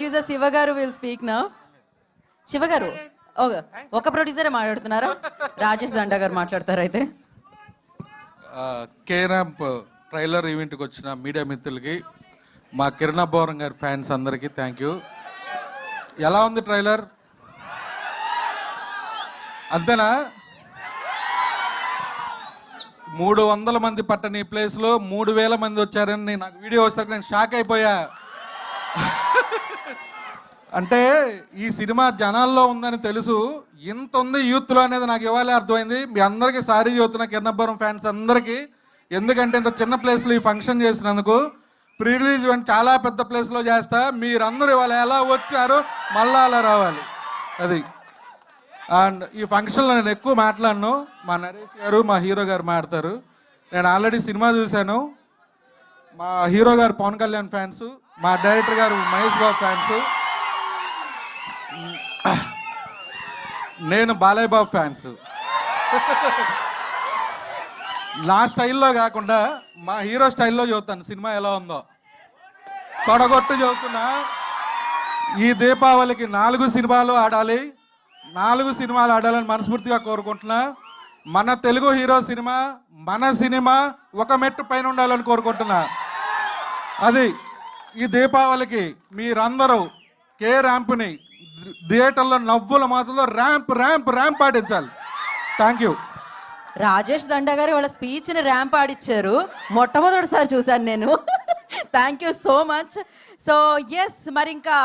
Producer Shiva గారు will speak now. Shiva గారు ఒక ప్రొడ్యూసరే మాట్లాడుతున్నారా? రాజేష్ దండా గారు మాట్లాడతారు అయితే. కే ర్యాంప్ ట్రైలర్ ఈవెంట్కి వచ్చిన మీడియా మిత్రులకి, మా కిరణ్ అబ్బవరం గారి ఫ్యాన్స్ అందరికీ థ్యాంక్ యూ. ఎలా ఉంది ట్రైలర్? అంతేనా? 300 మంది పట్టని ప్లేస్లో 3000 మంది వచ్చారని నాకు వీడియో వస్తాక నేను షాక్ అయిపోయా. అంటే ఈ సినిమా జనాల్లో ఉందని తెలుసు, ఇంత ఉంది యూత్లో అనేది నాకు ఇవాళే అర్థమైంది. మీ అందరికీ సారీ చెబుతున్నా కిరణ్ అబ్బవరం ఫ్యాన్స్ అందరికీ. ఎందుకంటే ఇంత చిన్న ప్లేస్లో ఈ ఫంక్షన్ చేసినందుకు. ప్రీ రిలీజ్ ఈవెంట్ చాలా పెద్ద ప్లేస్లో చేస్తా. మీరందరూ ఇవాళ ఎలా వచ్చారో మళ్ళా అలా రావాలి. అది. అండ్ ఈ ఫంక్షన్లో నేను ఎక్కువ మాట్లాడను, మా నరేష్ గారు మా హీరో గారు మాట్లాడతారు. నేను ఆల్రెడీ సినిమా చూశాను. మా హీరో గారు పవన్ కళ్యాణ్ ఫ్యాన్స్, మా డైరెక్టర్ గారు మహేష్ బాబు ఫ్యాన్స్, నేను బాలయ్య బాబు ఫ్యాన్స్. నా స్టైల్లో కాకుండా మా హీరో స్టైల్లో చదువుతాను సినిమా ఎలా ఉందో. తొడగొట్టు చదువుతున్నా. ఈ దీపావళికి 4 సినిమాలు ఆడాలి, 4 సినిమాలు ఆడాలని మనస్ఫూర్తిగా కోరుకుంటున్నా. మన తెలుగు హీరో సినిమా, మన సినిమా ఒక మెట్టు పైన ఉండాలని కోరుకుంటున్నా. అది ఈ దీపావళికి మీరందరూ కే ర్యాంప్ని థియేటర్లో నవ్వుల మాటలో ర్యాంప్ ర్యాంప్ ర్యాంప్ పాటించాలి. Thank you. రాజేష్ దండా గారు వాళ్ళ స్పీచ్ని ర్యాంప్ ఆడిచ్చారు. మొట్టమొదటిసారి చూశాను నేను. Thank you so much. So yes, మరి ఇంకా